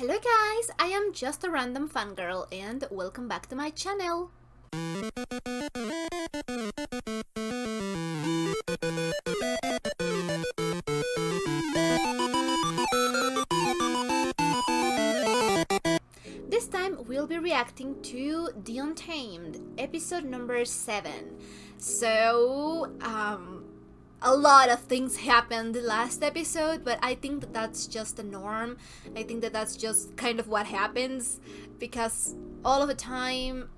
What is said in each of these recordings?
Hello guys, I am just a random fangirl and welcome back to my channel. This time we'll be reacting to The Untamed, episode number 7. So, a lot of things happened the last episode, but I think that that's just the norm. I think that that's just kind of what happens, because all of the time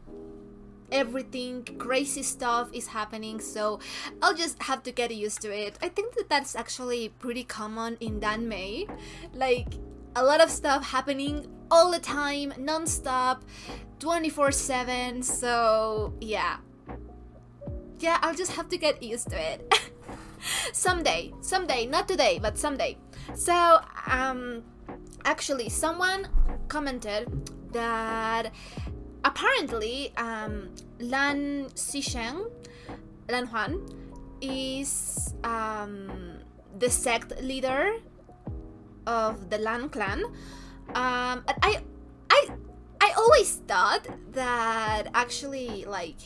everything crazy stuff is happening, so I'll just have to get used to it. I think that that's actually pretty common in anime, like a lot of stuff happening all the time, non-stop, 24/7. So yeah, I'll just have to get used to it. Someday, not today, but someday. So, actually, someone commented that apparently, Lan Huan, is the sect leader of the Lan clan. And I always thought that actually, like,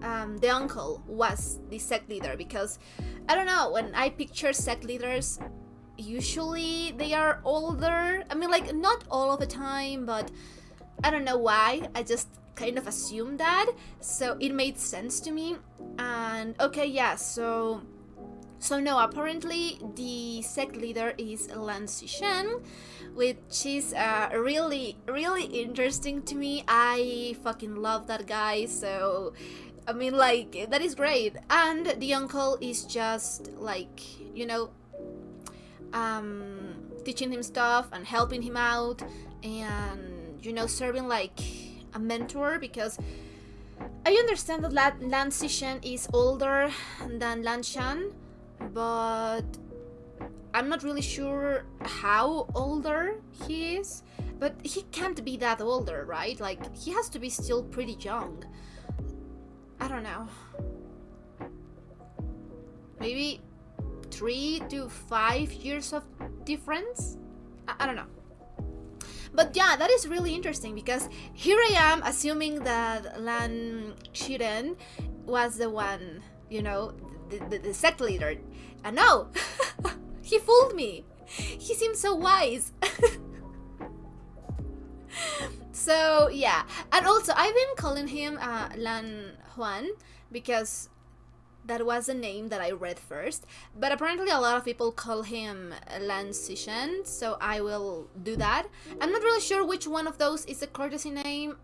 the uncle was the sect leader, because I don't know, when I picture sect leaders, usually they are older. I mean, like, not all of the time, but I don't know why. I just kind of assumed that, so it made sense to me. And okay, yeah, so no, apparently the sect leader is Lan Xishan, which is really interesting to me. I fucking love that guy, so I mean, like, that is great. And the uncle is just like, you know, teaching him stuff and helping him out, and, you know, serving like a mentor, because I understand that Lan Xishan is older than Lan Shan, but I'm not really sure how older he is. But he can't be that older, right? Like, he has to be still pretty young. I don't know. Maybe 3 to 5 years of difference? I don't know. But yeah, that is really interesting, because here I am assuming that Lan Qiren was the one, you know, the sect leader. And no! He fooled me! He seems so wise! So yeah, and also I've been calling him Lan Huan because that was the name that I read first, but apparently a lot of people call him Lan Xishan, so I will do that. I'm not really sure which one of those is a courtesy name.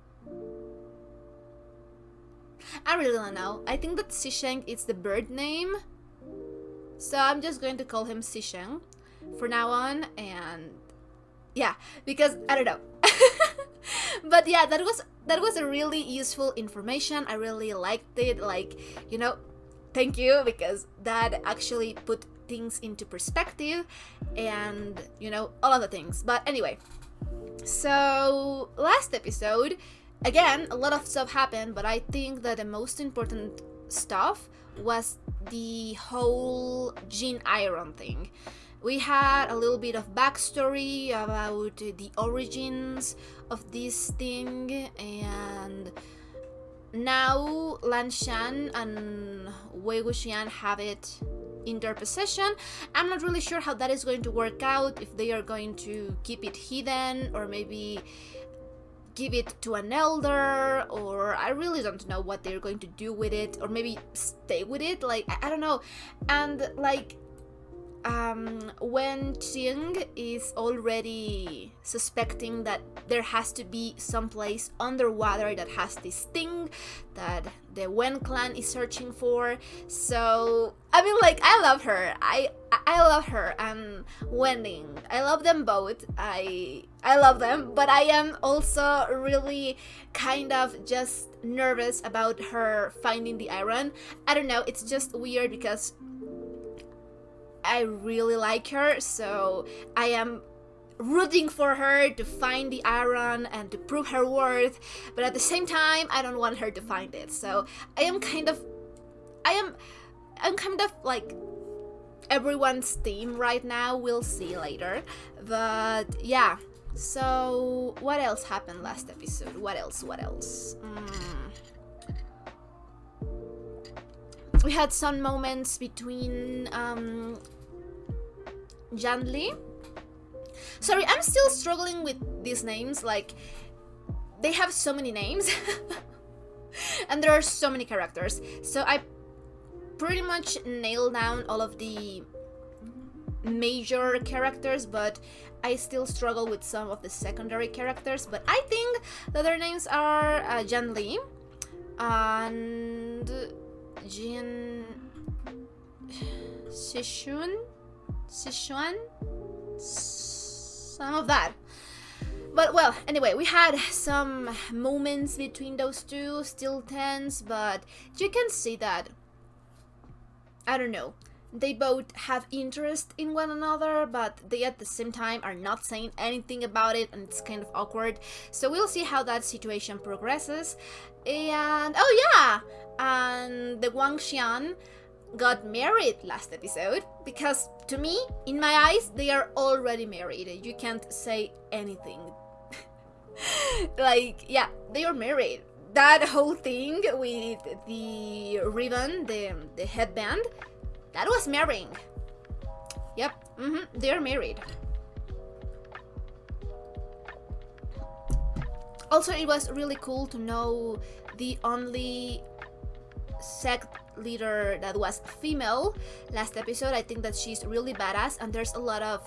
I really don't know. I think that Xisheng is the bird name, so I'm just going to call him Xisheng for now on, and yeah, because I don't know. But yeah, that was a really useful information. I really liked it. Like, you know, thank you, because that actually put things into perspective, and, you know, all of the things. But anyway, so last episode, again, a lot of stuff happened, but I think that the most important stuff was the whole Jin Iron thing. We had a little bit of backstory about the origins of this thing, and now Lan Shan and Wei Wuxian have it in their possession. I'm not really sure how that is going to work out, if they are going to keep it hidden, or maybe give it to an elder, or I really don't know what they're going to do with it, or maybe stay with it, like, I don't know. And like, when Qing is already suspecting that there has to be some place underwater that has this thing that the Wen clan is searching for. So I mean, like, I love her. I love her and Wenning. I love them both. I love them, but I am also really kind of just nervous about her finding the iron. I don't know, it's just weird, because I really like her, so I am rooting for her to find the iron and to prove her worth, but at the same time I don't want her to find it. So I'm kind of like everyone's team right now. We'll see later. But yeah, So, what else happened last episode? What else? We had some moments between Janli. Sorry, I'm still struggling with these names. Like, they have so many names. And there are so many characters. So I pretty much nailed down all of the major characters, but I still struggle with some of the secondary characters. But I think that their names are Janli and Jin Sichuan, some of that. But well, anyway, we had some moments between those two, still tense, but you can see that, I don't know, they both have interest in one another, but they at the same time are not saying anything about it, and it's kind of awkward. So we'll see how that situation progresses. And oh yeah, and the Wang Xian got married last episode, because to me, in my eyes, they are already married. You can't say anything. Like, yeah, they are married. That whole thing with the ribbon, the headband, that was marrying. Yep, they're married. Also, it was really cool to know the only sect leader that was female last episode. I think that she's really badass, and there's a lot of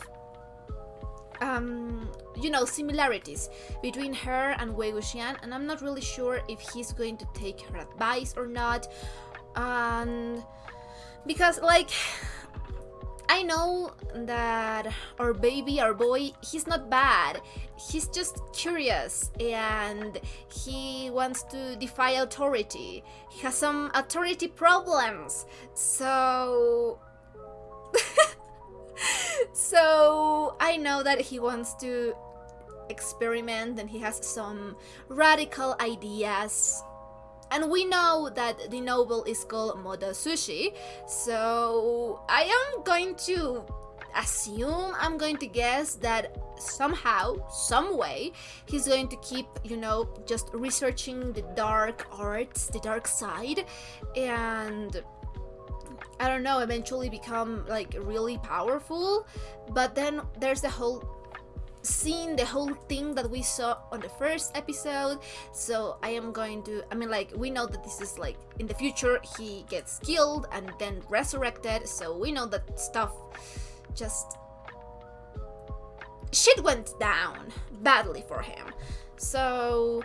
similarities between her and Wei Wuxian, and I'm not really sure if he's going to take her advice or not. And because, like, I know that our boy, he's not bad. He's just curious, and he wants to defy authority. He has some authority problems. So so I know that he wants to experiment, and he has some radical ideas. And we know that the novel is called Moda Sushi, so I am going to assume, I'm going to guess that somehow, some way, he's going to keep, just researching the dark arts, the dark side, and I don't know, eventually become like really powerful. But then there's the whole scene, the whole thing that we saw on the first episode. So we know that this is like in the future, he gets killed and then resurrected, so we know that stuff just shit went down badly for him. So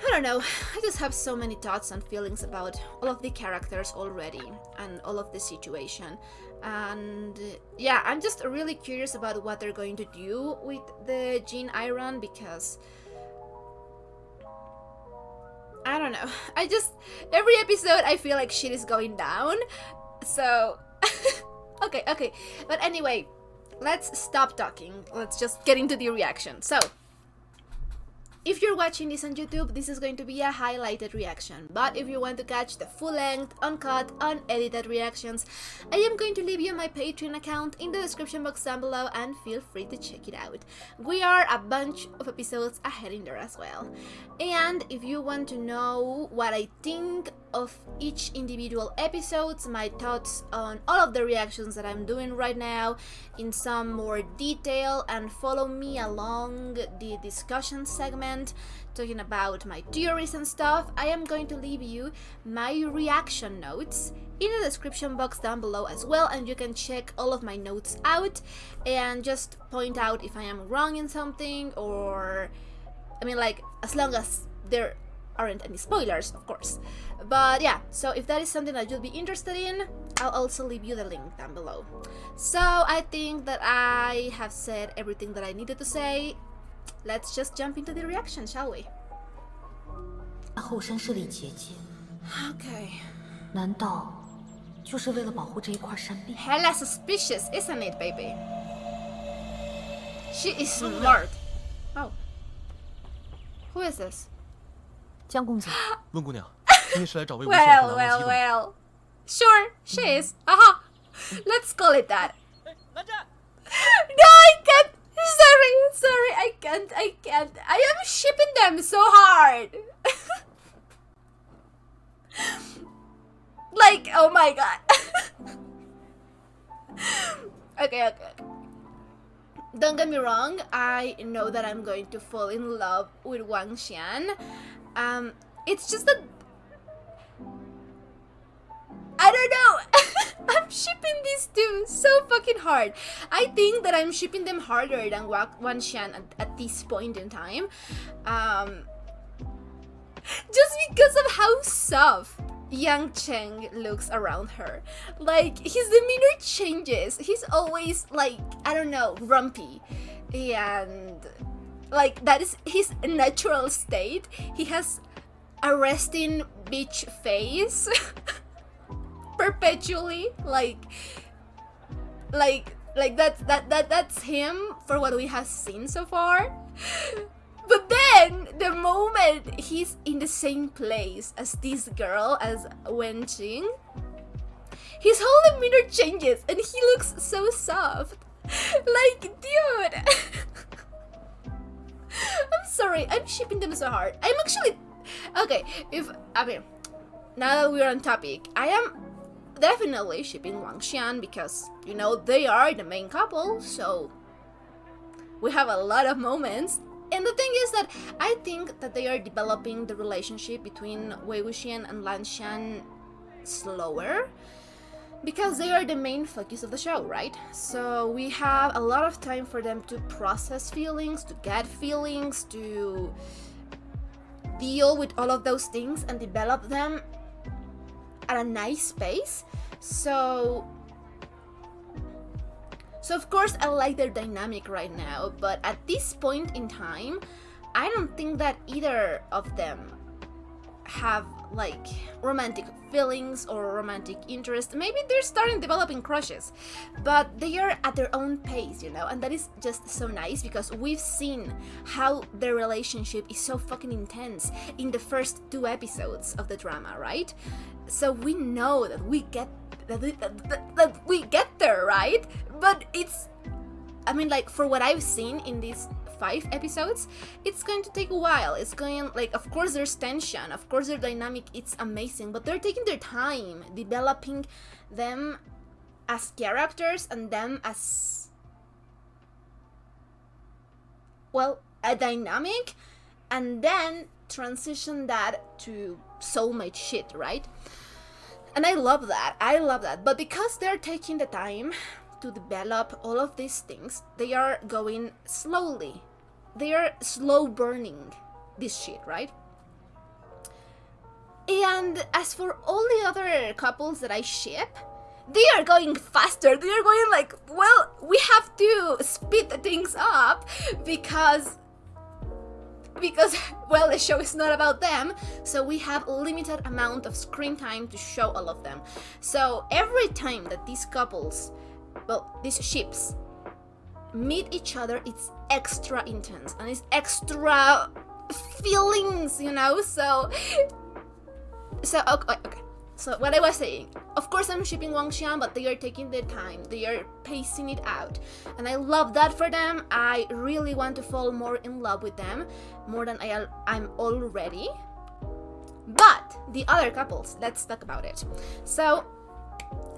I don't know, I just have so many thoughts and feelings about all of the characters already and all of the situation. And yeah, I'm just really curious about what they're going to do with the Jin Iron, because I don't know, every episode I feel like shit is going down. So okay, but anyway, let's stop talking, let's just get into the reaction. So if you're watching this on YouTube, this is going to be a highlighted reaction, but if you want to catch the full-length, uncut, unedited reactions, I am going to leave you my Patreon account in the description box down below, and feel free to check it out. We are a bunch of episodes ahead in there as well. And if you want to know what I think of each individual episodes, my thoughts on all of the reactions that I'm doing right now in some more detail, and follow me along the discussion segment talking about my theories and stuff, I am going to leave you my reaction notes in the description box down below as well, and you can check all of my notes out and just point out if I am wrong in something, or as long as there aren't any spoilers, of course. But yeah, so if that is something that you'll be interested in, I'll also leave you the link down below. So I think that I have said everything that I needed to say. Let's just jump into the reaction, shall we? Okay. Hella suspicious, isn't it, baby? She is smart. Oh. Who is this? 江公子，温姑娘，今天是来找魏无羡和蓝忘机的吗？ Well. Sure, she is. Aha. Let's call it that. No, I can't. Sorry, I and I am shipping them so hard. Like, oh my god. Okay. Don't get me wrong, I know that I'm going to fall in love with Wang Xian. It's just that I don't know. I'm shipping these two so fucking hard. I think that I'm shipping them harder than Wang Xian at this point in time. Just because of how soft Yang Cheng looks around her. Like, his demeanor changes. He's always, like, I don't know, grumpy. And, like, that is his natural state. He has a resting bitch face. Perpetually. That's him for what we have seen so far. But then, the moment he's in the same place as this girl, as Wen Qing, his whole demeanor changes and he looks so soft. Like, dude. I'm sorry, I'm shipping them so hard. I'm actually... Okay, now that we're on topic, I am definitely shipping Wang Xian because, you know, they are the main couple, so we have a lot of moments. And the thing is that I think that they are developing the relationship between Wei Wuxian and Lan Xian slower because they are the main focus of the show, right? So we have a lot of time for them to process feelings, to get feelings, to deal with all of those things and develop them at a nice pace. So of course I like their dynamic right now, but at this point in time, I don't think that either of them have like romantic feelings or romantic interest. Maybe they're starting developing crushes, but they are at their own pace, you know, and that is just so nice because we've seen how their relationship is so fucking intense in the first 2 episodes of the drama, right? So we know that we get that we get there, right? But it's, I mean, like, for what I've seen in these 5 episodes, it's going to take a while. It's going, like, of course there's tension, of course their dynamic, it's amazing, but they're taking their time developing them as characters and them as, well, a dynamic, and then transition that to soulmate shit, right? And I love that. But because they're taking the time to develop all of these things, they are going slowly. They are slow burning this shit, right? And as for all the other couples that I ship, they are going faster. They are going like, well, we have to speed things up because well, the show is not about them, so we have limited amount of screen time to show all of them. So every time that these couples, well, these ships meet each other, it's extra intense and it's extra feelings, you know. So okay. So what I was saying, of course I'm shipping Wang Xian, but they are taking their time, they are pacing it out, and I love that for them. I really want to fall more in love with them, more than I'm already. But the other couples, let's talk about it. So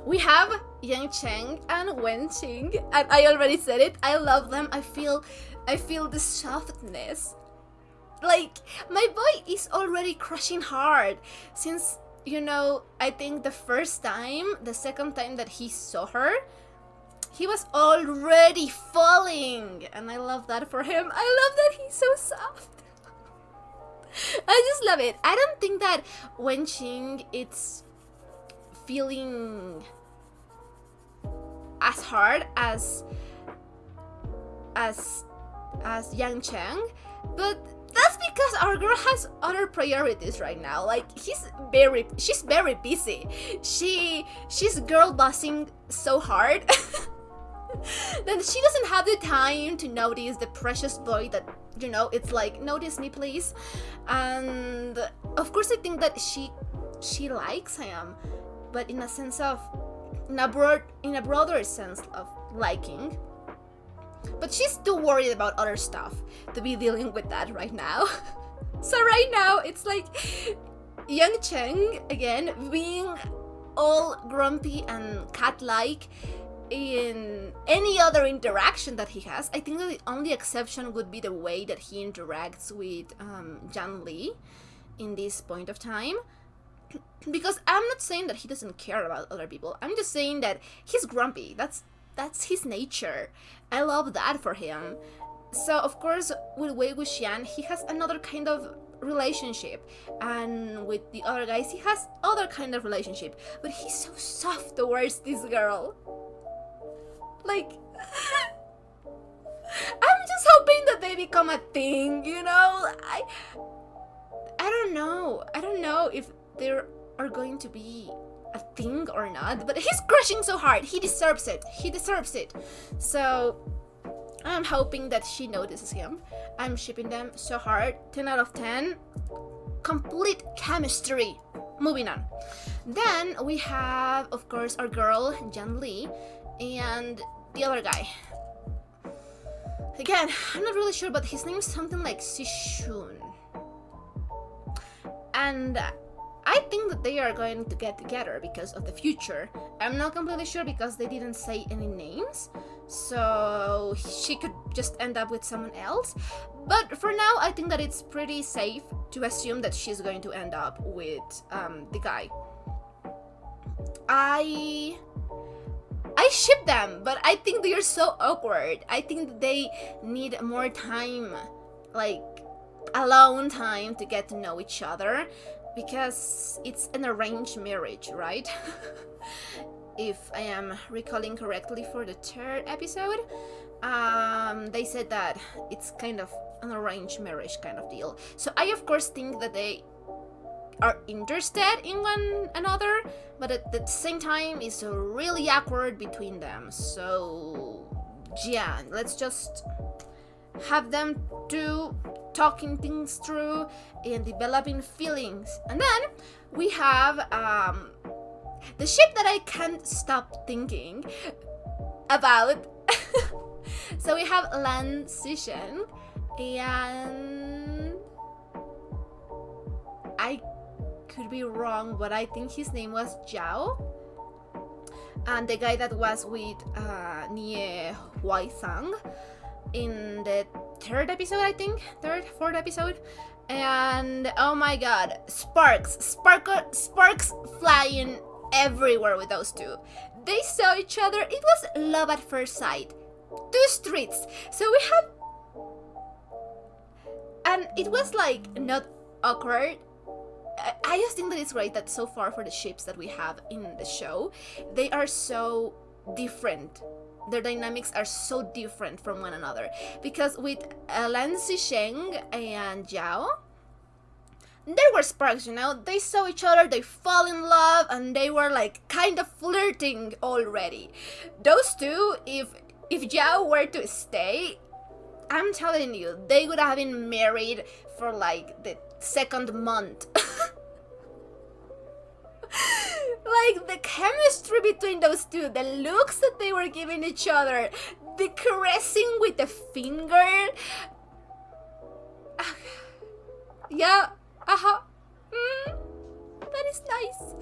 we have Yang Cheng and Wen Qing, and I already said it, I love them. I feel the softness. Like, my boy is already crushing hard since, you know, I think the second time that he saw her, he was already falling, and I love that for him. I love that he's so soft. I just love it. I don't think that Wen Qing it's feeling as hard as Yang Cheng, but that's because our girl has other priorities right now. Like, she's very busy. She's girl bossing so hard that she doesn't have the time to notice the precious boy that, you know, it's like, notice me please. And of course I think that she likes him, but in a broader sense of liking. But she's too worried about other stuff to be dealing with that right now. So right now, it's like Young Cheng, again, being all grumpy and cat-like in any other interaction that he has. I think that the only exception would be the way that he interacts with Jan Li in this point of time. Because I'm not saying that he doesn't care about other people. I'm just saying that he's grumpy. That's his nature. I love that for him. So of course with Wei Wuxian, he has another kind of relationship, and with the other guys he has other kind of relationship, but he's so soft towards this girl. Like I'm just hoping that they become a thing, you know? I don't know if there are going to be a thing or not, but he's crushing so hard. He deserves it. So I'm hoping that she notices him. I'm shipping them so hard. 10 out of 10. Complete chemistry. Moving on. Then we have, of course, our girl, Jan Li, and the other guy. Again, I'm not really sure, but his name is something like Sishun. And I think that they are going to get together because of the future. I'm not completely sure because they didn't say any names. So she could just end up with someone else. But for now, I think that it's pretty safe to assume that she's going to end up with the guy. I ship them, but I think they are so awkward. I think they need more time, like alone time, to get to know each other, because it's an arranged marriage, right? If I am recalling correctly for the 3rd episode, they said that it's kind of an arranged marriage kind of deal. So I of course think that they are interested in one another, but at the same time it's really awkward between them. So yeah, let's just have them do talking things through and developing feelings. And then we have the ship that I can't stop thinking about. So we have Lan Xisheng, and I could be wrong, but I think his name was Zhao, and the guy that was with Nie Huaisang in the 3rd episode, I think, 4th episode. And oh my god, sparks flying everywhere with those two. They saw each other. It was love at first sight. 2 streets. So we have, and it was like not awkward. I just think that it's great that so far for the ships that we have in the show, they are so different. Their dynamics are so different from one another. Because with Lan Xisheng and Zhao, there were sparks, you know? They saw each other, they fall in love, and they were like kind of flirting already. Those two, if Zhao were to stay, I'm telling you, they would have been married for like the 2nd month. Like the chemistry between those two, the looks that they were giving each other, the caressing with the finger. Yeah, that is nice.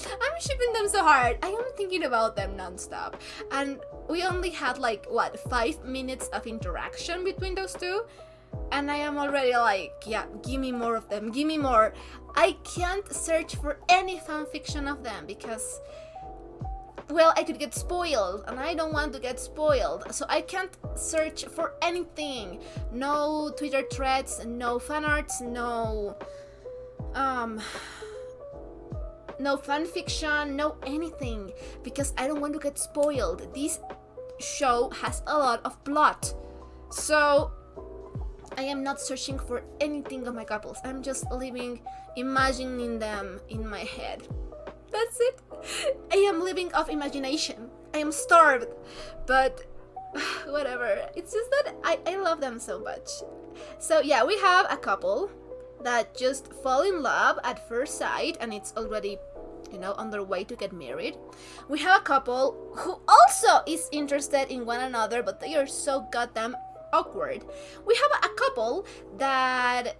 I'm shipping them so hard. I am thinking about them nonstop. And we only had like, 5 minutes of interaction between those two? And I am already like, yeah, give me more of them, give me more. I can't search for any fanfiction of them because, well, I could get spoiled, and I don't want to get spoiled. So I can't search for anything. No Twitter threads, no fanarts, no fanfiction, no anything, because I don't want to get spoiled. This show has a lot of plot. So I am not searching for anything of my couples. I'm just imagining them in my head. That's it. I am living off imagination. I am starved. But whatever. It's just that I love them so much. So yeah, we have a couple that just fall in love at first sight, and it's already you know, on their way to get married. We have a couple who also is interested in one another, but they are so goddamn awkward. We have a couple that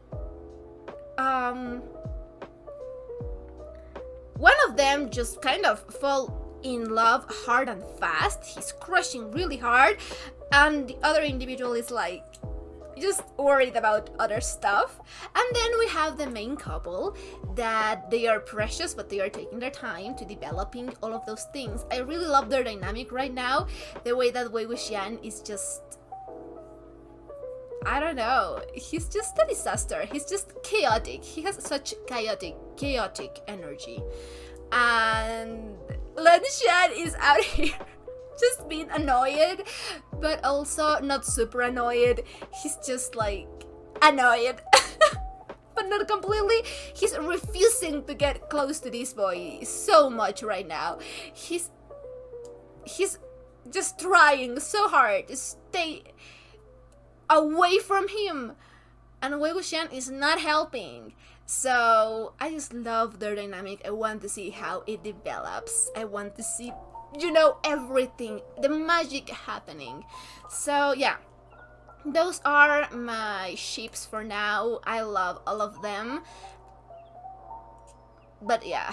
one of them just kind of fell in love hard and fast. He's crushing really hard, and the other individual is like just worried about other stuff. And then we have the main couple that they are precious, but they are taking their time to developing all of those things. I really love their dynamic right now. The way that Wei Wuxian is just, I don't know, he's just a disaster. He's just chaotic. He has such chaotic energy. And Len Xian is out here just being annoyed, but also not super annoyed. He's just like annoyed, but not completely. He's refusing to get close to this boy so much right now. He's just trying so hard to stay away from him, and Wei Wuxian is not helping. So I just love their dynamic. I want to see how it develops. I want to see, you know, everything, the magic happening. So yeah, those are my ships for now. I love all of them. But yeah,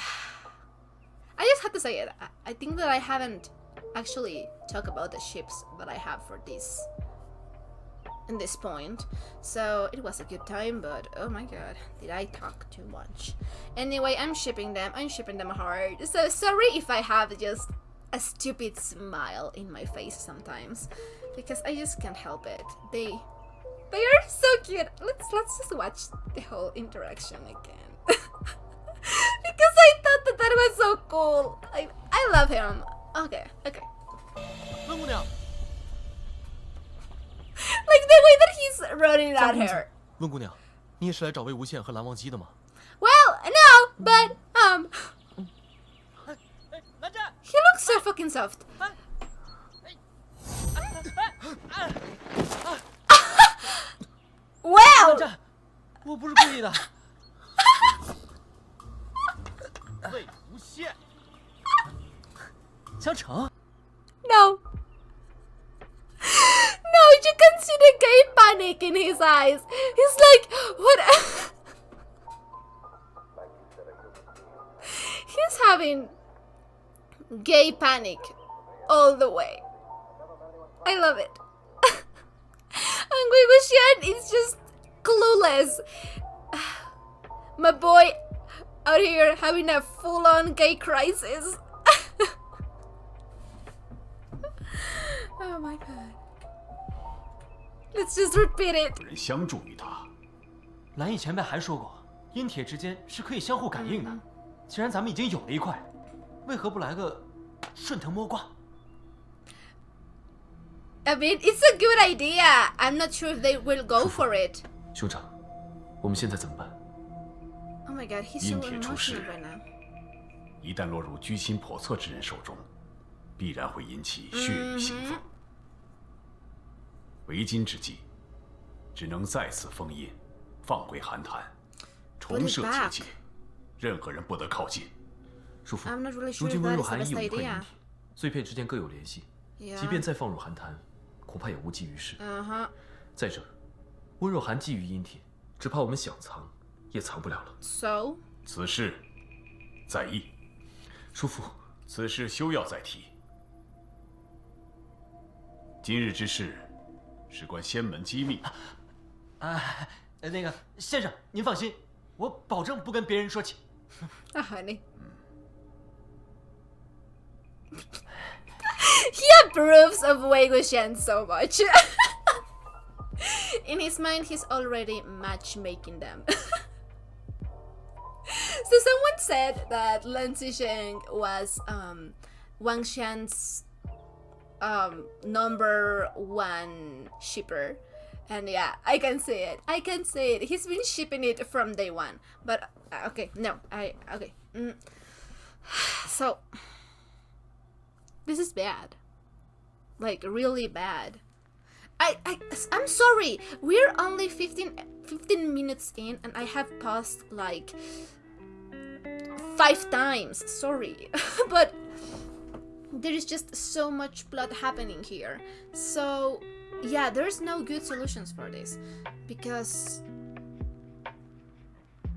I just had to say it. I think that I haven't actually talked about the ships that I have for this in this point. So it was a good time, but oh my god, did I talk too much? Anyway, I'm shipping them hard. So sorry if I have just a stupid smile in my face sometimes, because I just can't help it. They are so cute. Let's just watch the whole interaction again. Because I thought that was so cool. I love him. Okay. Like the way that he's running at her. 温姑娘，你也是来找魏无羡和蓝忘机的吗？ Well, no, but he looks so fucking soft. Wow. 我不是故意的。魏无羡，江城。No. No, you can see the gay panic in his eyes. He's like, what? He's having gay panic all the way. I love it. And Wei Wuxian is just clueless. My boy out here having a full-on gay crisis. Oh my god. Let's just repeat it. 人相助于他。蓝毅前辈还说过，阴铁之间是可以相互感应的。既然咱们已经有了一块，为何不来个顺藤摸瓜？ I mean, it's a good idea. I'm not sure if they will go for it. 兄长，我们现在怎么办？ Oh my god, he's so 阴铁出世 emotional right now. 一旦落入居心叵测之人手中，必然会引起血雨腥风。为今之计，只能再次封印，放归寒潭，重设结界，任何人不得靠近。叔父， I'm not really 如 sure 今 if 温 that 若 is 寒 the 已有 best 一块阴 idea. 铁，碎片之间各有联系， Yeah. 即便再放入寒潭，恐怕也无济于事。 Uh-huh. 再者，温若寒觊觎阴铁，只怕我们想藏也藏不了了。 So? 此事在议。叔父，此事休要再提。今日之事，事关仙门机密。那个先生，您放心，我保证不跟别人说起。 Ah, honey. He approves of Wei Wuxian so much. In his mind, he's already matchmaking them. So someone said that Lin Zixing was Wang Xian's #1 shipper. And yeah, I can see it. He's been shipping it from day one. But okay, no, okay. So this is bad, like really bad. I'm sorry. We're only 15 minutes in, and I have paused like 5 times. Sorry, but there is just so much blood happening here. So yeah, there's no good solutions for this, because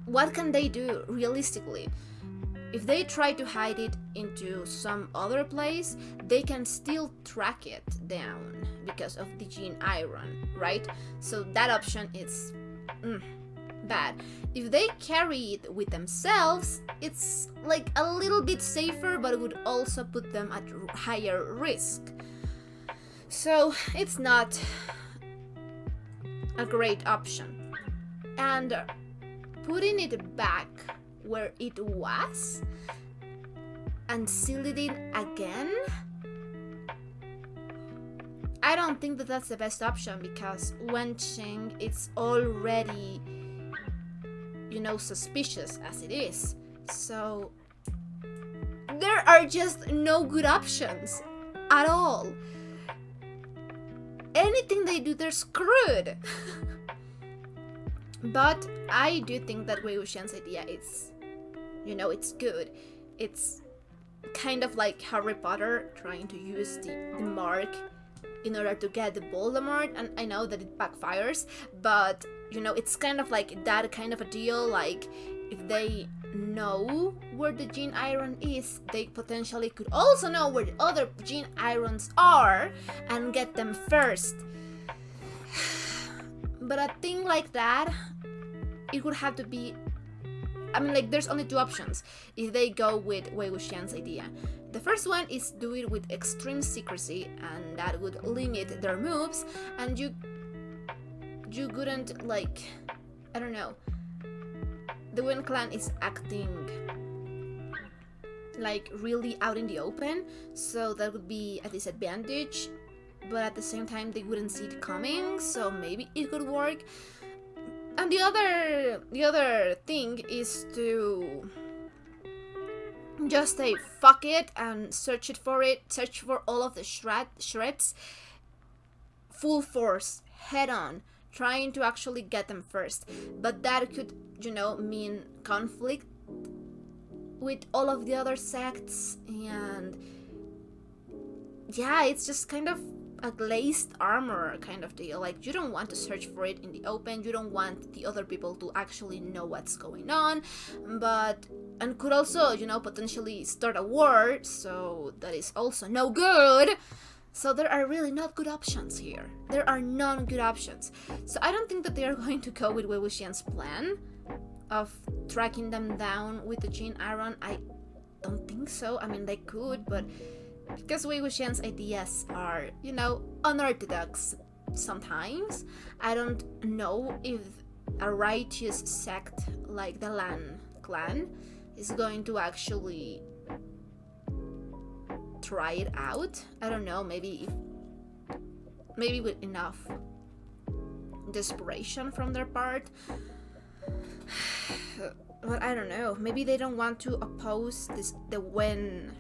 what can they do realistically? If they try to hide it into some other place, they can still track it down because of the gene iron, right? So that option is bad. If they carry it with themselves, it's like a little bit safer, but it would also put them at higher risk. So it's not a great option. And putting it back where it was and seal it in again, I don't think that that's the best option, because Wenqing it's already, you know, suspicious as it is. So there are just no good options at all. Anything they do, they're screwed. But I do think that Wei Wuxian's idea is, you know, it's good. It's kind of like Harry Potter trying to use the mark in order to get the Voldemort, and I know that it backfires, but you know, it's kind of like that kind of a deal. Like, if they know where the gene iron is, they potentially could also know where the other gene irons are and get them first. But a thing like that, it would have to be, I mean, like, there's only 2 options if they go with Wei Wuxian's idea. The first one is do it with extreme secrecy, and that would limit their moves, and you couldn't, like, I don't know, the Wen clan is acting like really out in the open, so that would be a disadvantage, but at the same time they wouldn't see it coming, so maybe it could work. And the other thing is to just say fuck it and search for all of the shreds, full force, head on, trying to actually get them first. But that could, you know, mean conflict with all of the other sects, and yeah, it's just kind of a glazed armor kind of deal. Like, you don't want to search for it in the open, you don't want the other people to actually know what's going on, and could also, you know, potentially start a war, so that is also no good. So there are really not good options here. There are non-good options. So I don't think that they are going to go with Wei Wuxian's plan of tracking them down with the gene iron. I don't think so. I mean, they could, but because Wei Wuxian's ideas are, you know, unorthodox sometimes, I don't know if a righteous sect like the Lan clan is going to actually try it out. I don't know, maybe with enough desperation from their part. But I don't know, maybe they don't want to oppose the Wen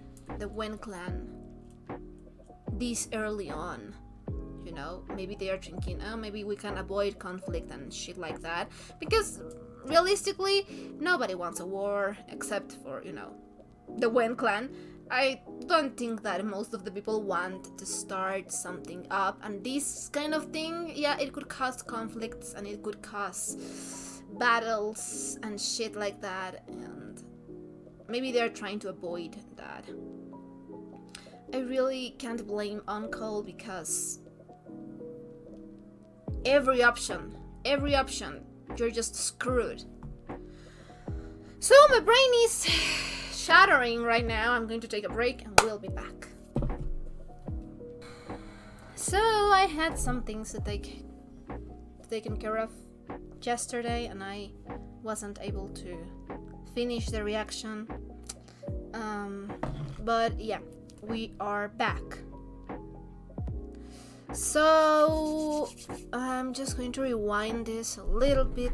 clan this early on, you know. Maybe they are thinking, oh, maybe we can avoid conflict and shit like that, because realistically nobody wants a war except for, you know, the Wen clan. I don't think that most of the people want to start something up, and this kind of thing, yeah, it could cause conflicts and it could cause battles and shit like that, and maybe they're trying to avoid that. I really can't blame Uncle, because every option, you're just screwed. So my brain is shattering right now. I'm going to take a break and we'll be back. So I had some things to taken care of yesterday, and I wasn't able to finish the reaction. But yeah, we are back. So I'm just going to rewind this a little bit.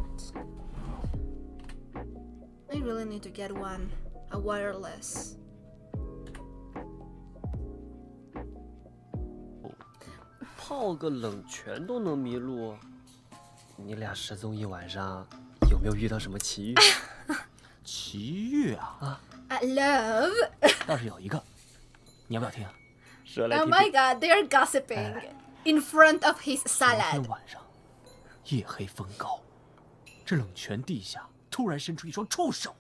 I really need to get a wireless. "泡个冷泉都能迷路，你俩失踪一晚上，有没有遇到什么奇遇？"奇遇啊！ I love. 倒是有一个，你要不要听？说来 Oh 听 my 听。 god, they are gossiping in front of his 昨天 salad. 晚上，夜黑风高，这冷泉地下突然伸出一双触手，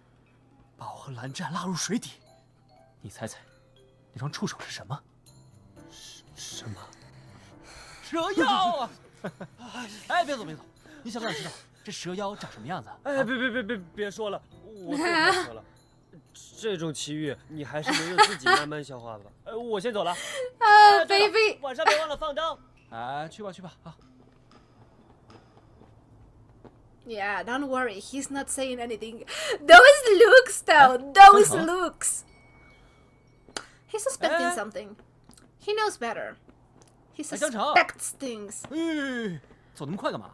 把我和蓝湛拉入水底。你猜猜，那双触手是什么？什么？蛇妖啊！哎，别走别走，你想不想知道这蛇妖长什么样子？哎，别说了，我最怕蛇了。这种奇遇，你还是留着自己慢慢消化吧。我先走了。对了 Baby. 晚上别忘了放灯。哎，去吧去吧啊！ Yeah, don't worry, he's not saying anything. Those looks, though, those looks. He's suspecting something. He knows better. He 香肠 suspects things. 哎，走那么快干嘛？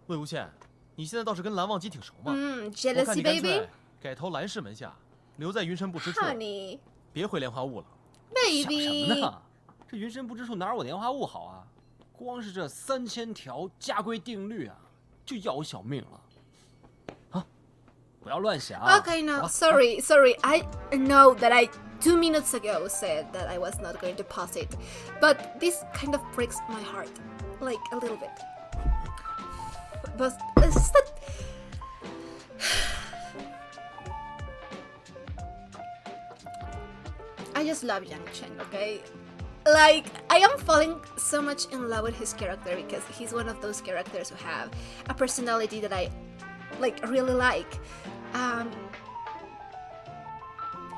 魏无羡，你现在倒是跟蓝忘机挺熟嘛？我看 Jealousy, 你干 baby. 脆改投蓝氏门下，留在云深不知处， Honey, 别回莲花坞了。想什么 baby. 呢？这云深不知处哪有我莲花坞好啊？光是这3000条家规定律啊，就要我小命了。啊，不要乱想。 Okay, no, sorry. I know that I 2 minutes ago said that I was not going to pause it, but this kind of breaks my heart, like a little bit. But it's just that I just love Yang Chen, okay? Like, I am falling so much in love with his character because he's one of those characters who have a personality that I really like. And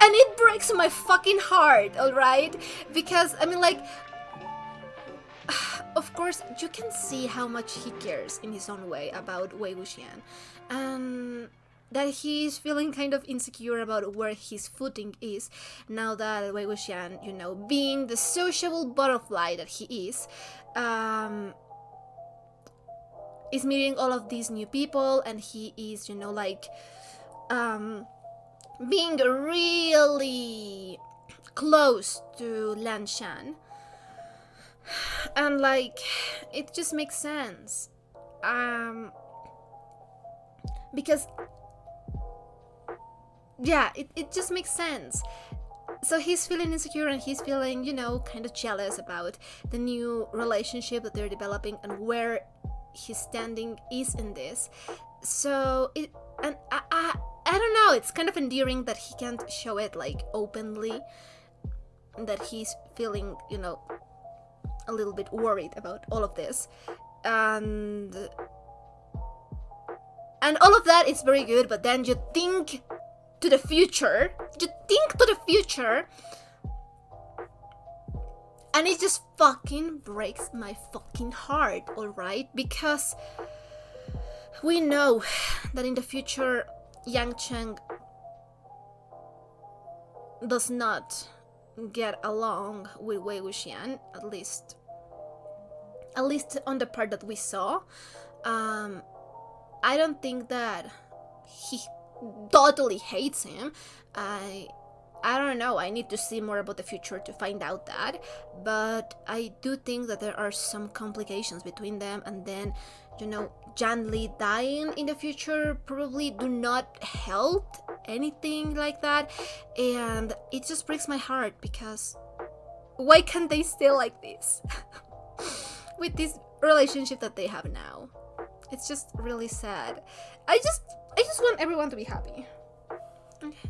it breaks my fucking heart, alright? Because, I mean, like, of course, you can see how much he cares in his own way about Wei Wuxian. And that he's feeling kind of insecure about where his footing is now that Wei Wuxian, you know, being the sociable butterfly that he is meeting all of these new people, and he is, you know, like, being really close to Lan Shan. And, like, it just makes sense. Because yeah, it just makes sense. So he's feeling insecure and he's feeling, you know, kind of jealous about the new relationship that they're developing and where his standing is in this. So I don't know, it's kind of endearing that he can't show it like openly, that he's feeling, you know, a little bit worried about all of this. And all of that is very good, but then you think to the future, and it just fucking breaks my fucking heart, alright? Because we know that in the future, Yang Chen does not get along with Wei Wuxian, at least on the part that we saw. I don't think that he totally hates him. I don't know, I need to see more about the future to find out that, but I do think that there are some complications between them, and then, you know, Jan Li dying in the future probably do not help anything like that, and it just breaks my heart because why can't they stay like this with this relationship that they have now? It's just really sad. I just want everyone to be happy. Okay.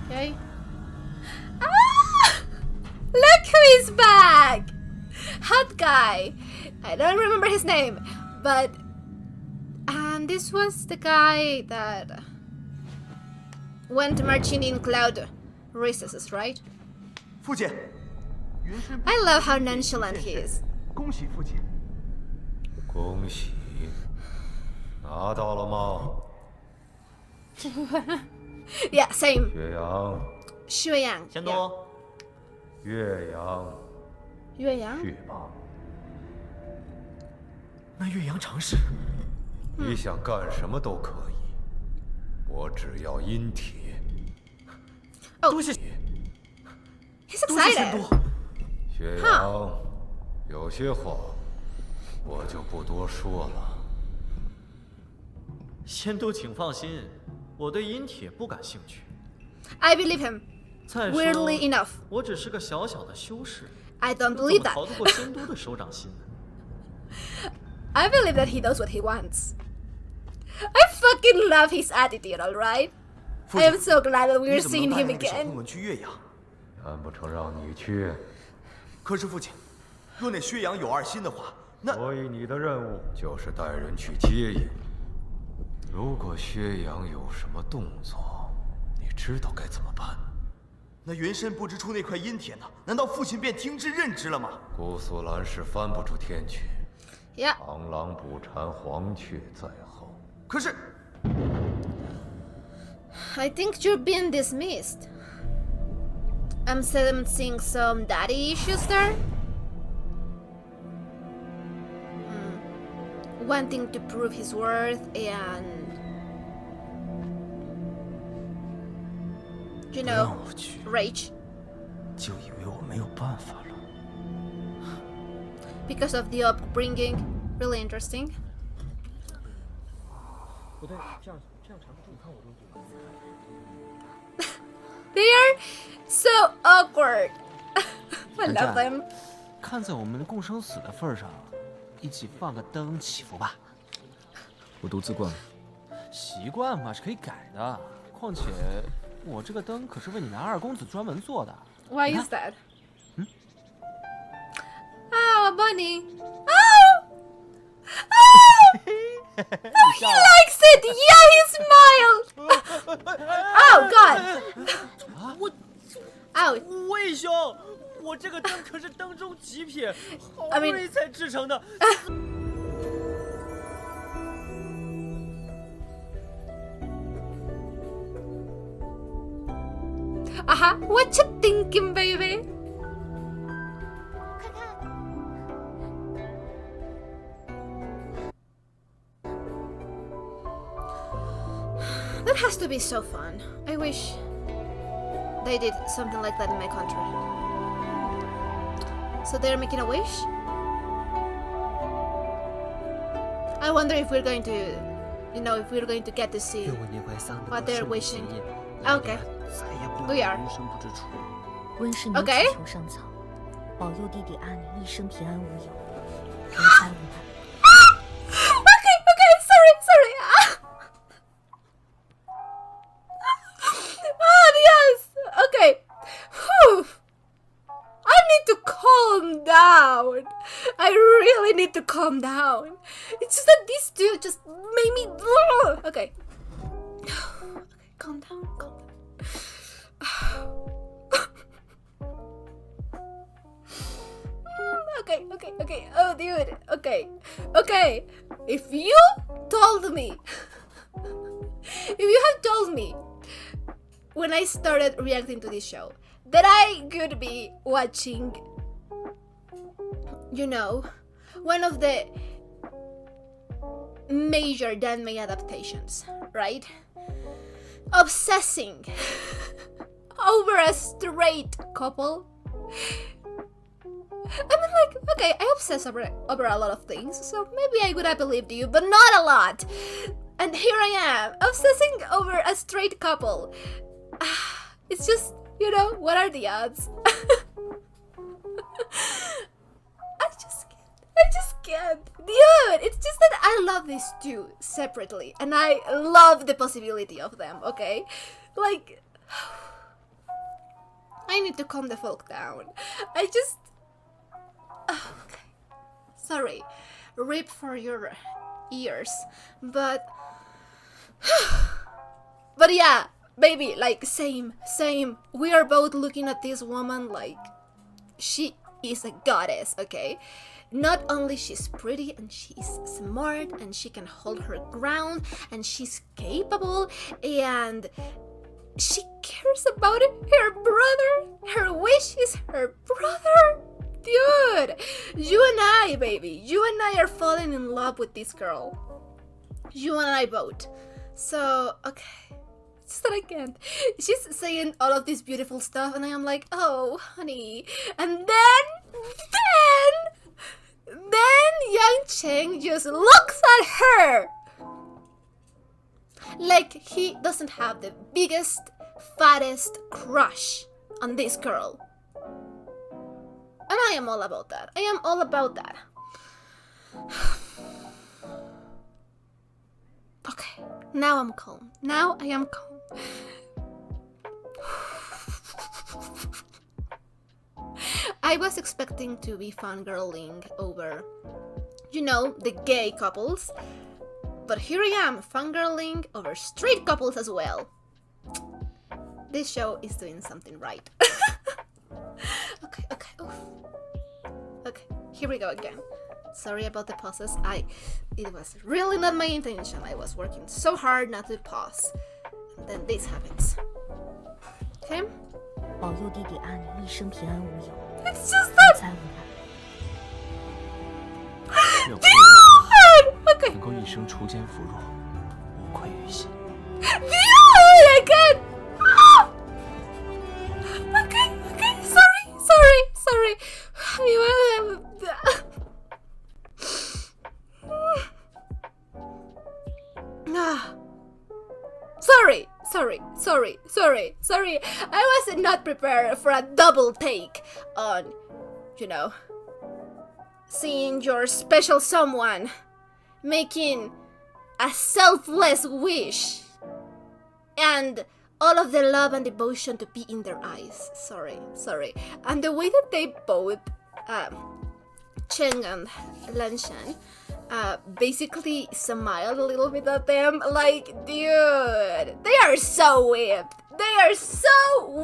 Okay. Ah! Look who is back! Hot guy. I don't remember his name, but and this was the guy that went marching in cloud recesses, right? 父亲，云深 I love how nonchalant he is. 恭喜父亲。恭喜，拿到了吗？ Yeah, same. 岳阳，岳阳. 仙多，岳阳，岳阳? 去吧。那岳阳长是？你想干什么都可以，我只要阴铁。 Oh, 多谢， he's 多谢仙 excited. 多。岳阳，有些话我就不多说了。仙都请放心，我对阴铁不感兴趣。 I believe him. 再 Weirdly 说， enough. 我只是个小小的修士， I don't 又怎 believe 么 that. 逃得过仙都的手掌心呢？ I believe that he knows what he wants. I fucking love his attitude, alright? 父 I 亲 am so glad that 你 we're 怎么能 seeing 答应 him 那个小混 again. 混去岳阳？难不成让你去？可是父亲，若那薛洋有二心的话，那所以你的任务就是带人去接应。如果薛洋有什么动作，你知道该怎么办？那云深不知出那块阴铁呢？难道父亲便听之任之了吗？姑苏蓝氏翻不出天去， Yeah. 螳螂捕蝉，黄雀在后。可是 I think you're being dismissed. I'm seeing some daddy issues there. Wanting to prove his worth and, you 不让 know, 我去， rage 就以为我没有办法了。 because of the upbringing. Really interesting. 不对，这样缠不住，你看我这个嘴。 They are so awkward. I 蓝 love 湛 them. 看在我们共生死的份上，一起放个灯祈福吧。我独自惯了。习惯嘛是可以改的，况且我这个灯可是为你拿二公子专门做的。 Why 你 is 看 that? Oh, a bunny. Oh! Oh! Oh, he likes it! Yeah, he smiled! Oh, God! 我 Ow! 魏兄，我这个灯可是灯中极品，好 I 不 mean- 容易才制成的。 What you thinking, baby? That has to be so fun. I wish they did something like that in my country. So they're making a wish? I wonder if we're going to, you know, if we're going to get to see 愿我年怀丧得 what 到 they're 圣母 wishing. 显验， Okay. 再也不 We 要 are. 人生不知处。温氏牛 Okay. 祈求上苍，保佑弟弟阿尼一生平安无忧，人财无憾。 Okay, sorry. Oh, yes. Okay. Whew. I need to calm down. I really need to calm down. It's just that these two just made me. Okay. Okay, calm down. Okay. Oh, dude. Okay. If you told me, if you had told me when I started reacting to this show that I could be watching, you know, one of the major Danmei adaptations, right? Obsessing over a straight couple. I mean, like, okay, I obsess over a lot of things, so maybe I would have believed you, but not a lot. And here I am, obsessing over a straight couple. It's just, you know, what are the odds? I just can't. Dude, it's just that I love these two separately, and I love the possibility of them, okay? Like, I need to calm the folk down. I just... Okay. Sorry. Rip for your ears. But... But yeah, baby, like, same. We are both looking at this woman like... She is a goddess, okay? Not only she's pretty and she's smart and she can hold her ground and she's capable and she cares about her brother. Her wish is her brother. Dude, you and I, baby, you and I are falling in love with this girl. You and I both. So, okay. It's just that I can't. She's saying all of this beautiful stuff and I am like, oh, honey. And then Yang Cheng just looks at her Like, he doesn't have the biggest, fattest crush on this girl. And I am all about that. I am all about that. Okay, now I'm calm. Now I am calm. I was expecting to be fangirling over, you know, the gay couples. But here I am, fangirling over straight couples as well. This show is doing something right. Okay. Oof. Okay, here we go again. Sorry about the pauses. It was really not my intention. I was working so hard not to pause. And then this happens. Okay? 保佑弟弟阿宁一生平安无忧， It's just that 无灾无难。愿我 Okay. 能够一生锄奸扶弱，无愧于心。 I can't. Okay. Sorry. Sorry. I was not prepared for a double take on, you know, seeing your special someone making a selfless wish and all of the love and devotion to be in their eyes. Sorry. And the way that they both, Cheng and Lanshan, basically smiled a little bit at them, like, dude, they are so whipped. They are so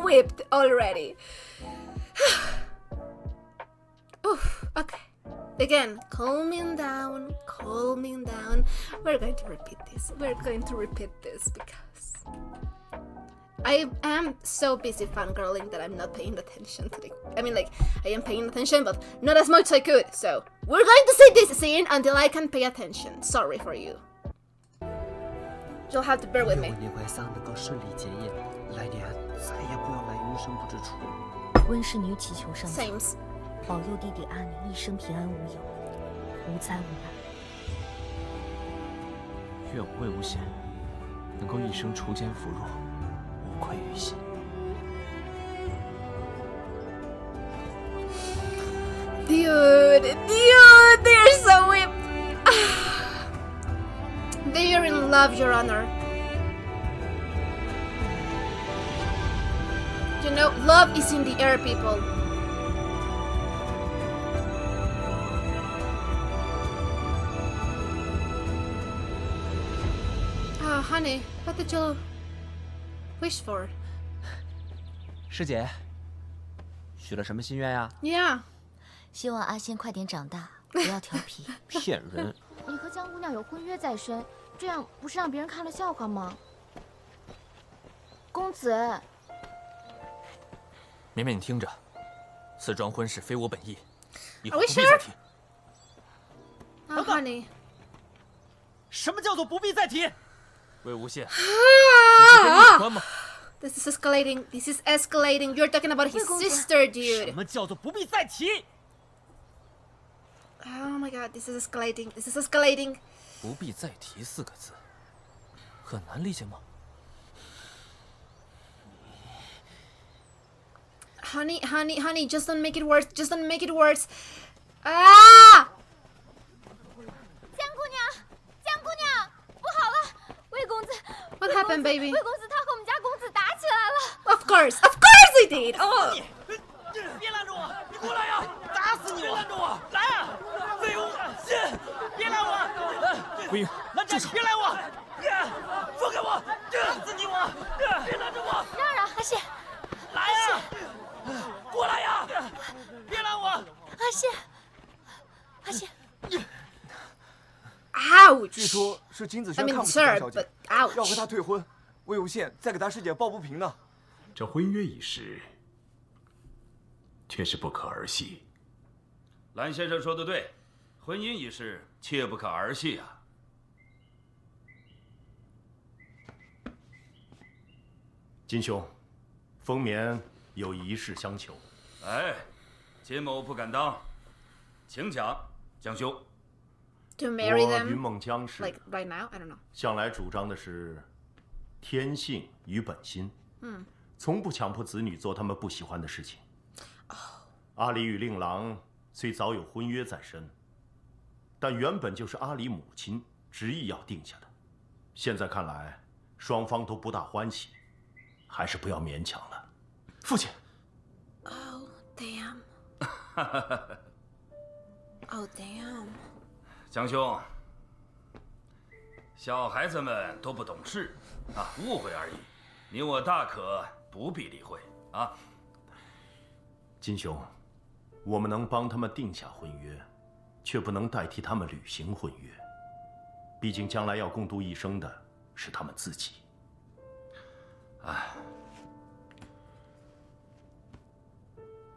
whipped already. Oof, okay. Again, calming down. We're going to repeat this because I am so busy fangirling that I'm not paying attention to I am paying attention, but not as much as I could. So we're going to see this scene until I can pay attention. Sorry for you. You'll have to bear with me. 愿我那怀丧能够顺利结业，来年再也不要来云深不知处。温氏女祈求上天， Sames. 保佑弟弟阿宁一生平安无忧，无灾无难。愿我魏无羡能够一生锄奸扶弱，无愧于心。 Dude, they're so whipped. They are in love, Your Honor. You know, love is in the air, people. Oh, honey, what did you wish for? 师姐，许了什么心愿呀？ Yeah. 希望阿仙快点长大，不要调皮。骗人！你和江姑娘有婚约在身，这样不是让别人看了笑话吗？公子，绵绵，你听着，此桩婚事非我本意，以 Are 后 we 不必再 sure? 提。 Oh, honey. 什么叫做不必再提？魏无羡，你是跟你有关吗？ This is escalating. You're talking about his sister, 什 dude. 么叫做不必再提？ Oh my god, this is escalating. 不必再提4个字，很难理解吗？ Honey, just don't make it worse. Ah! 江姑娘，不好了，魏公子 What happened, baby? 魏公子他和我们家公子打起来了。 Of course he did. Oh. 别拦着我！你过来呀！打死你！别拦着我！来呀！魏无羡，别拦我！魏婴，拦着！别拦我！放开我！打死你我！别拦着我！让让，阿谢，来呀！过来呀！别拦我！阿谢， Ouch. 据说是金子轩 I mean, 看不起张 sir, 小姐 but，要和 ouch. 她退婚。魏无羡再给她师姐抱不平呢。这婚约一事，却是不可儿戏。蓝先生说的对，婚姻一事切不可儿戏啊。金兄，风眠有一事相求。哎，金某不敢当，请讲，江兄。 To marry 我云 them, 梦江氏 like right now? I don't know. 向来主张的是天性与本心，从不强迫子女做他们不喜欢的事情。阿里与令郎虽早有婚约在身，但原本就是阿里母亲执意要定下的。现在看来，双方都不大欢喜，还是不要勉强了。父亲。Oh damn. Oh damn. 江兄，小孩子们都不懂事啊，误会而已，你我大可不必理会啊。金兄，我们能帮他们定下婚约，却不能代替他们履行婚约。毕竟将来要共度一生的是他们自己。唉，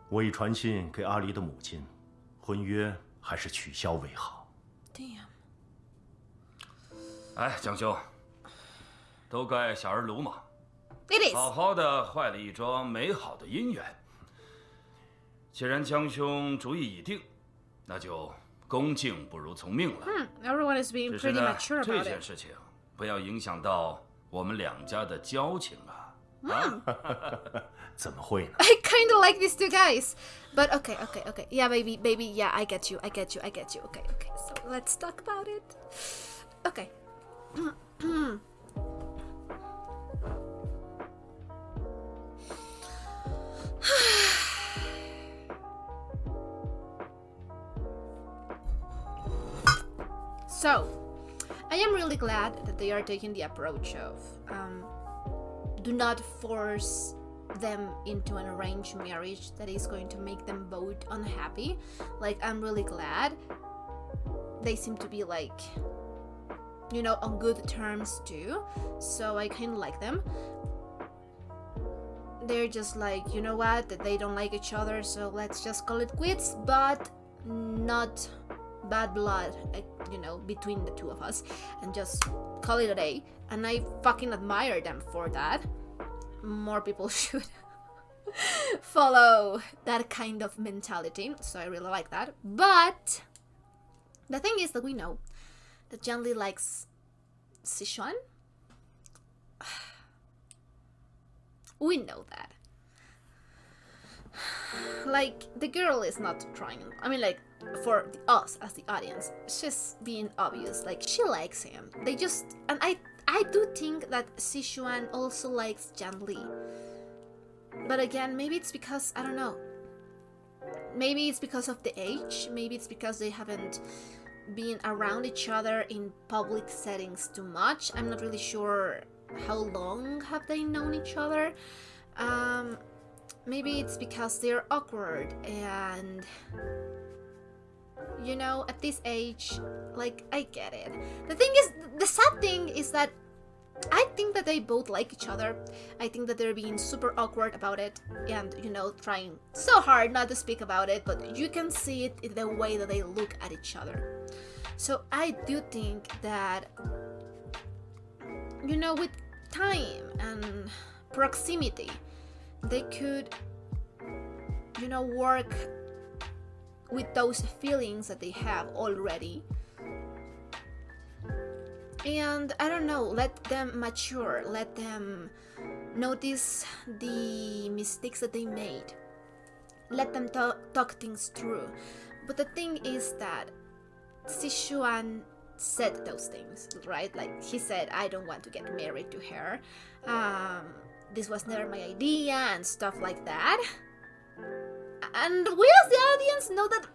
我已传信给阿离的母亲，婚约还是取消为好。Damn. 哎，江兄，都怪小儿鲁莽， It is. 好好的坏了一桩美好的姻缘。既然江兄主意已定，那就恭敬不如从命了。Everyone is being 只是 pretty 呢， mature 这 about 件 it. 事情不要影响到我们两家的交情啊。怎么会呢？ I kind of like these two guys, but okay. Yeah, baby. Yeah, I get you. Okay. So let's talk about it. Okay. So, I am really glad that they are taking the approach of do not force them into an arranged marriage that is going to make them both unhappy. Like, I'm really glad they seem to be like, you know, on good terms too. So I kind of like them. They're just like, you know what, that they don't like each other, so let's just call it quits, but not bad blood, you know, between the two of us, and just call it a day. And I fucking admire them for that. More people should follow that kind of mentality, so I really like that. But the thing is that we know that Jianli likes Sichuan. We know that. Like, the girl is not trying. I mean, like, for us as the audience, she's being obvious. Like, she likes him. They just... And I do think that Sichuan also likes Jianli. But again, maybe it's because... I don't know. Maybe it's because of the age. Maybe it's because they haven't been around each other in public settings too much. I'm not really sure how long have they known each other. Maybe it's because they're awkward and, you know, at this age, like, I get it. The thing is, the sad thing is that I think that they both like each other. I think that they're being super awkward about it and, you know, trying so hard not to speak about it, but you can see it in the way that they look at each other. So I do think that, you know, with time and proximity, they could, you know, work with those feelings that they have already. And I don't know, let them mature, let them notice the mistakes that they made, let them talk things through. But the thing is that Sichuan said those things, right? Like, he said, I don't want to get married to her. This was never my idea and stuff like that. And we as the audience know that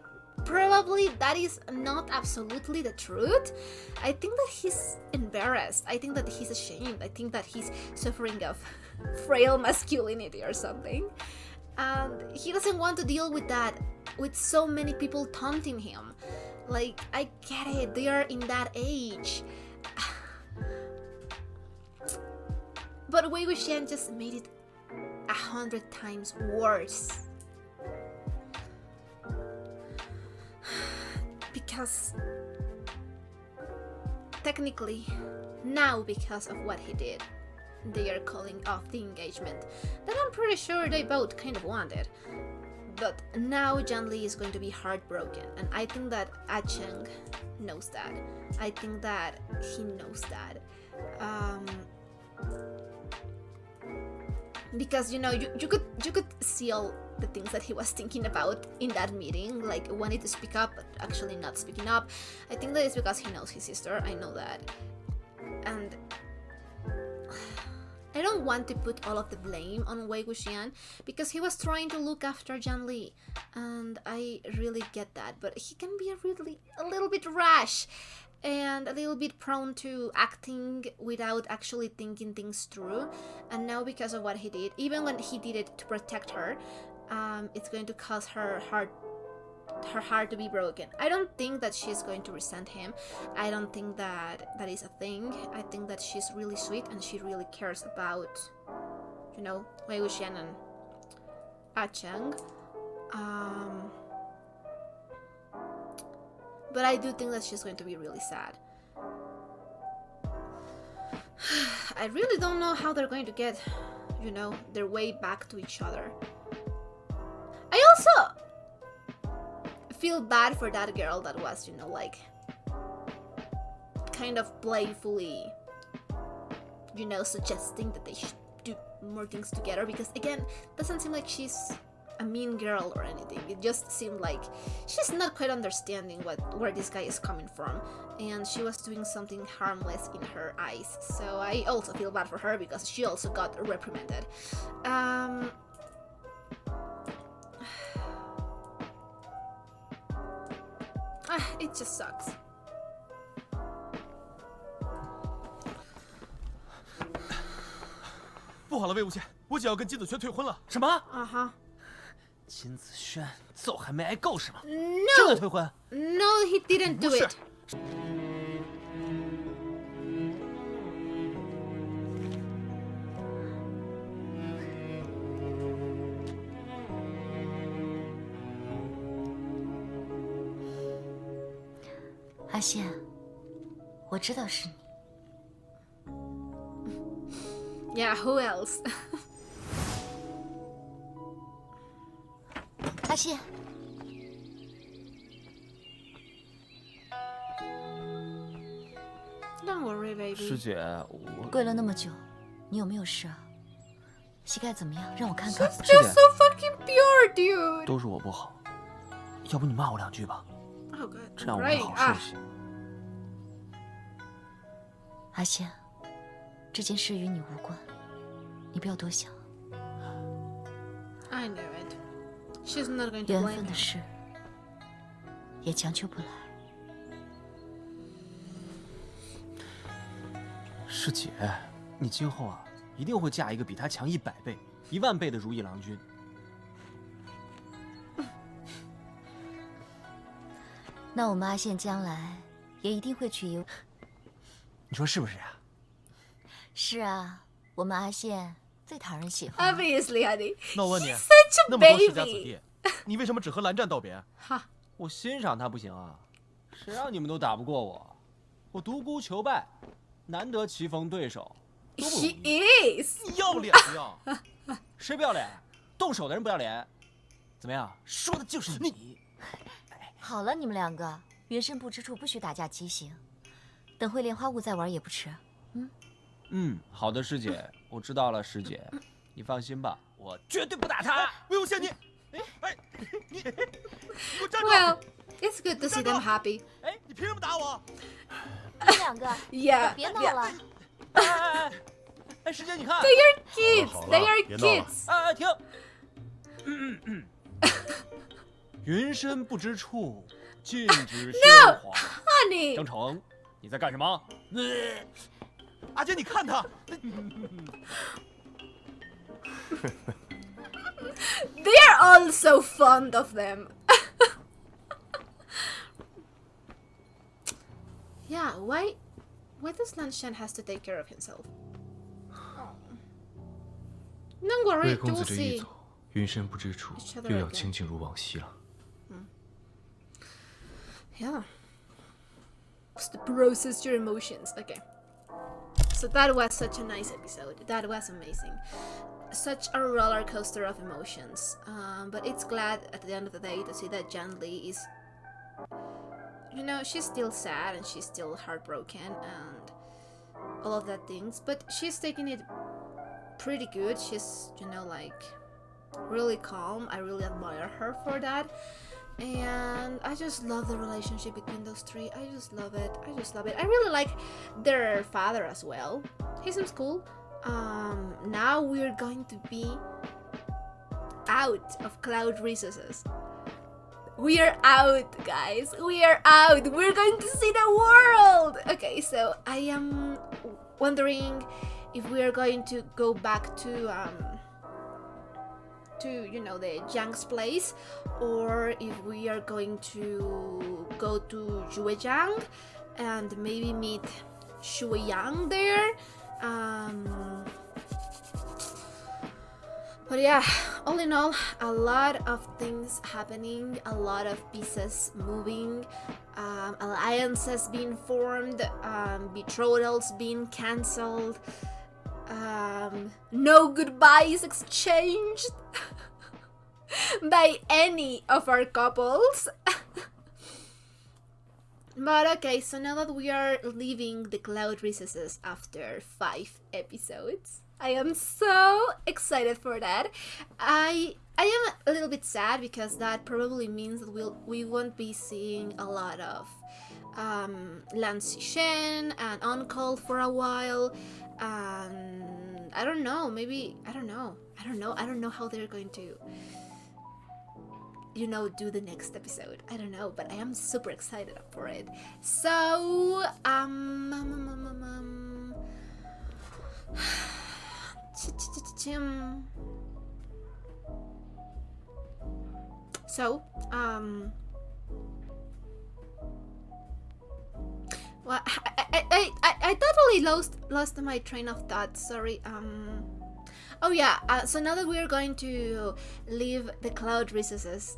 probably that is not absolutely the truth. I think that he's embarrassed. I think that he's ashamed. I think that he's suffering of frail masculinity or something. And he doesn't want to deal with that, with so many people taunting him. Like, I get it, they are in that age. But Wei Wuxian just made it 100 times worse. Because technically, now because of what he did, they are calling off the engagement that I'm pretty sure they both kind of wanted. But now Jianli is going to be heartbroken, and I think that Ah Cheng knows that. I think that he knows that. because you know you could see all the things that he was thinking about in that meeting, like wanting to speak up but actually not speaking up. I think that is because he knows his sister. I know that, and I don't want to put all of the blame on Wei Wuxian because he was trying to look after Jian Li, and I really get that, but he can be a little bit rash and a little bit prone to acting without actually thinking things through. And now because of what he did, even when he did it to protect her, it's going to cause her heart to be broken. I don't think that she's going to resent him. I don't think that is a thing. I think that she's really sweet and she really cares about, you know, Wei Wuxian and A Cheng. But I do think that she's going to be really sad. I really don't know how they're going to get, you know, their way back to each other. I also feel bad for that girl that was, you know, like kind of playfully, you know, suggesting that they should do more things together, because again, doesn't seem like she's a mean girl or anything. It just seemed like she's not quite understanding where this guy is coming from, and she was doing something harmless in her eyes. So I also feel bad for her because she also got reprimanded. It just sucks. 不好了，魏无羡，我姐要跟金子轩退婚了。什么？啊哈。金子轩揍还没挨够是吗？ No. 真的退婚 No, he didn't do it. 阿羡，我知道是你。 Yeah, who else? 阿羡，Don't worry, baby. 师姐，我跪了那么久，你有没有事啊？膝盖怎么样？让我看看。 She's just so fucking pure, dude. 都是我不好，要不你骂我2句吧， Oh god. 这样我会好受些。阿羡，这件事与你无关，你不要多想。 I knew it. She's not going to 缘 blame 分的 him. 事也强求不来。师姐，你今后啊，一定会嫁一个比他强100倍、10000倍的如意郎君。那我们阿羡将来也一定会娶一。你说是不是呀？是啊，我们阿羡最讨人喜欢。 Obviously, honey. 那我问你， He's such a 那么多世家子 baby. 弟，你为什么只和蓝湛道别？哈，我欣赏他不行啊，谁让你们都打不过我？我独孤求败，难得棋逢对手，多不容 He 易。 is. 你要脸不要？谁不要脸？动手的人不要脸。怎么样？说的就是你。好了，你们2个，云深不知处不许打架畸形。等会莲花坞再玩也不迟。好的，师姐，我知道了，师姐，你放心吧，我绝对不打他。魏无羡，你，你给我站住！ Well, it's good to see them happy. 哎，你凭什么打我？你们2个 Yeah. 别闹 Yeah. 了。哎，师姐，你看。 They are kids. 好了 They are 别闹了 kids. 停。云深不知处，禁止喧哗。Honey. 张成，你在干什么？阿姐，你看他。 They are all so fond of them. Yeah, why does Lan Shan has to take care of himself? Don't worry, 魏公 you'll 子这一 see. 走，云深不知处 Each other 又要 again. 清静如往昔了。 Yeah. Just to process your emotions. Okay. So that was such a nice episode. That was amazing. Such a roller coaster of emotions. But it's glad at the end of the day to see that Jian Li is, you know, she's still sad and she's still heartbroken and all of that things. But she's taking it pretty good. She's, you know, like really calm. I really admire her for that. And I just love the relationship between those three. I just love it. I really like their father as well. He seems cool. Now we're going to be out of Cloud Recesses. We are out, guys. We are out. We're going to see the world. Okay, so I am wondering if we are going to go back to you know, the Jiang's place, or if we are going to go to Juejiang and maybe meet Shuiyang there. But yeah, all in all, a lot of things happening, a lot of pieces moving, alliances being formed, betrothals being cancelled, no goodbyes exchanged by any of our couples. But okay, so now that we are leaving the Cloud Recesses after 5 episodes, I am so excited for that. I am a little bit sad because that probably means that we won't be seeing a lot of Lan Xishen and Uncle for a while. And I don't know, maybe I don't know how they're going to, you know, do the next episode. I don't know, but I am super excited for it. So well, I totally lost my train of thought. Sorry. Oh yeah. So now that we're going to leave the Cloud Recesses,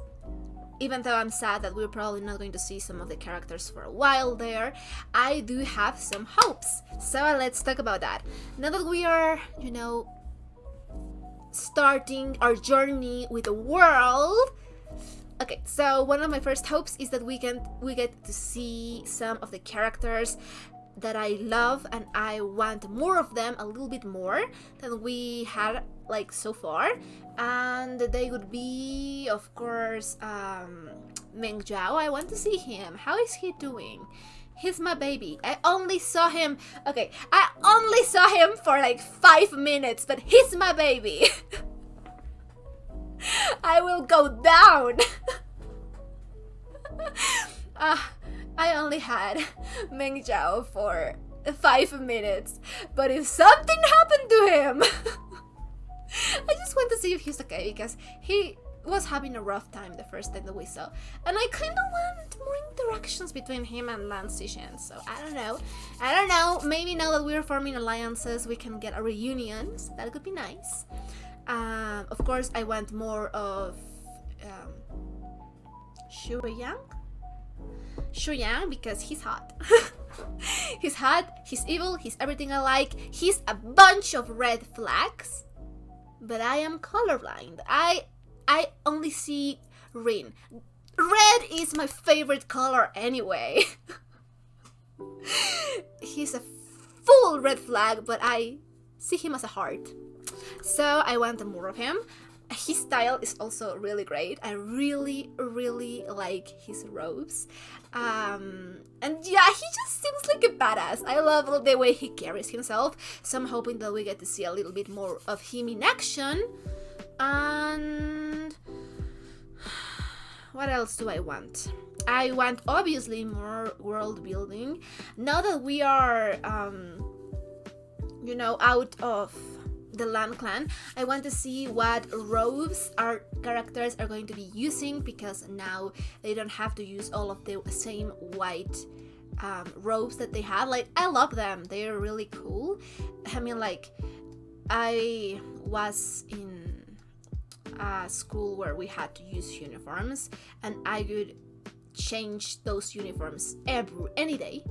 even though I'm sad that we're probably not going to see some of the characters for a while there, I do have some hopes. So let's talk about that. Now that we are, you know, starting our journey with the world. Okay, so one of my first hopes is that we get to see some of the characters that I love, and I want more of them, a little bit more than we had like so far. And they would be, of course, Meng Zhao. I want to see him. How is he doing? He's my baby. I only saw him for like 5 minutes, but he's my baby. I will go down. I only had Meng Zhao for 5 minutes, but if something happened to him, I just want to see if he's okay, because he was having a rough time the first time that we saw, and I kind of want more interactions between him and Lan Xishen. So I don't know, maybe now that we're forming alliances we can get a reunion, so that could be nice. Of course I want more of Shuiyang, because he's hot. He's hot, he's evil, he's everything I like. He's a bunch of red flags, but I am colorblind. I only see green. Red is my favorite color anyway. He's a full red flag, but I see him as a heart. So I want more of him. His style is also really great. I really like his robes. And yeah, he just seems like a badass. I love the way he carries himself. So I'm hoping that we get to see a little bit more of him in action. And what else do I want? I want obviously more world building. Now that we are, you know, out of the Lan clan, I want to see what robes our characters are going to be using, because now they don't have to use all of the same white robes that they had. Like, I love them, they're really cool. I mean, like, I was in a school where we had to use uniforms, and I could change those uniforms any day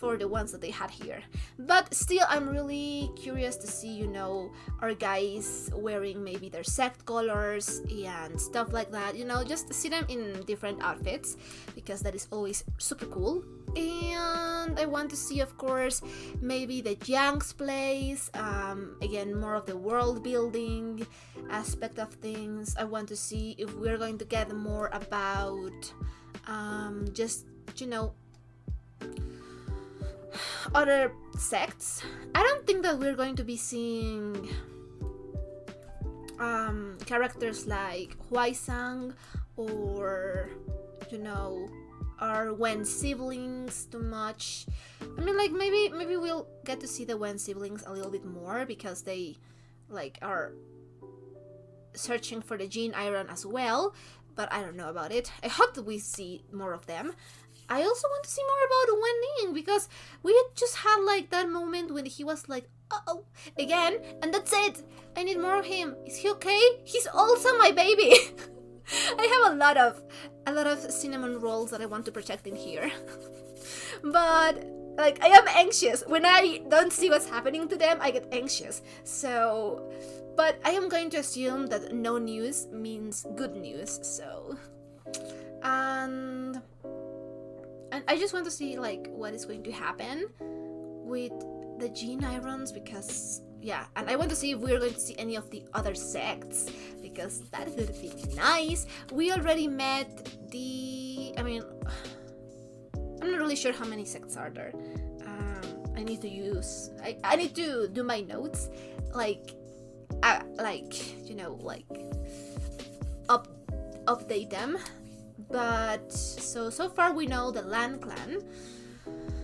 for the ones that they had here. But still, I'm really curious to see, you know, our guys wearing maybe their sect colors and stuff like that, you know, just see them in different outfits, because that is always super cool. And I want to see, of course, maybe the Yang's place, again, more of the world building aspect of things. I want to see if we're going to get more about just, you know, other sects. I don't think that we're going to be seeing characters like Huaisang or, you know, our Wen siblings too much. I mean, like, maybe we'll get to see the Wen siblings a little bit more, because they like are searching for the Gene Iron as well, but I don't know about it. I hope that we see more of them. I also want to see more about Wen Ning, because we had just had like that moment when he was like, uh-oh, again, and that's it. I need more of him. Is he okay? He's also my baby. I have a lot of cinnamon rolls that I want to protect in here. But like, I am anxious. When I don't see what's happening to them, I get anxious. So, but I am going to assume that no news means good news. So, and I just want to see like what is going to happen with the Gene Irons, because yeah, and I want to see if we're going to see any of the other sects, because that would be nice. We already met the, I mean, I'm not really sure how many sects are there. I need to use, I need to do my notes, like you know, like update them. But so far we know the Lan clan,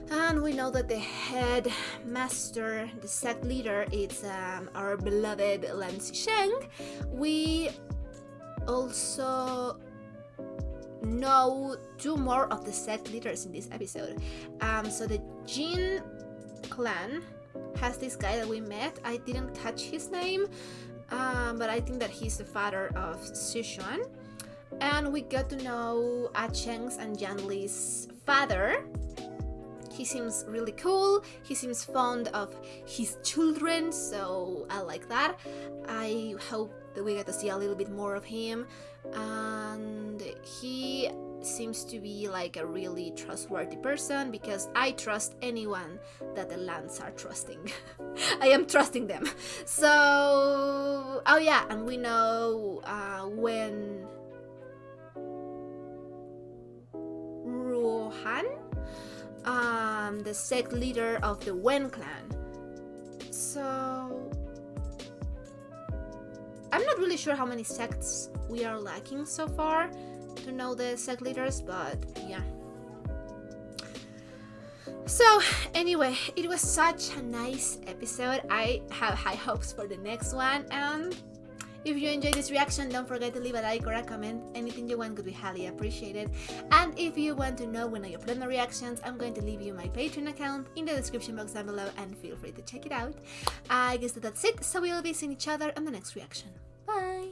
and we know that the head master, the sect leader, is our beloved Lan Zisheng. We also know 2 more of the sect leaders in this episode. So the Jin clan has this guy that we met. I didn't catch his name, but I think that he's the father of Sichuan. And we got to know Ah Cheng's and Yanli's father. He seems really cool. He seems fond of his children, so I like that. I hope that we get to see a little bit more of him. And he seems to be like a really trustworthy person, because I trust anyone that the Lans are trusting. I am trusting them. So, oh yeah, and we know when Rohan, the sect leader of the Wen clan. So I'm not really sure how many sects we are lacking so far to know the sect leaders, but yeah. So anyway, it was such a nice episode. I have high hopes for the next one, and if you enjoyed this reaction, don't forget to leave a like or a comment. Anything you want could be highly appreciated. And if you want to know when I upload my reactions, I'm going to leave you my Patreon account in the description box down below, and feel free to check it out. I guess that's it, so we'll be seeing each other on the next reaction. Bye!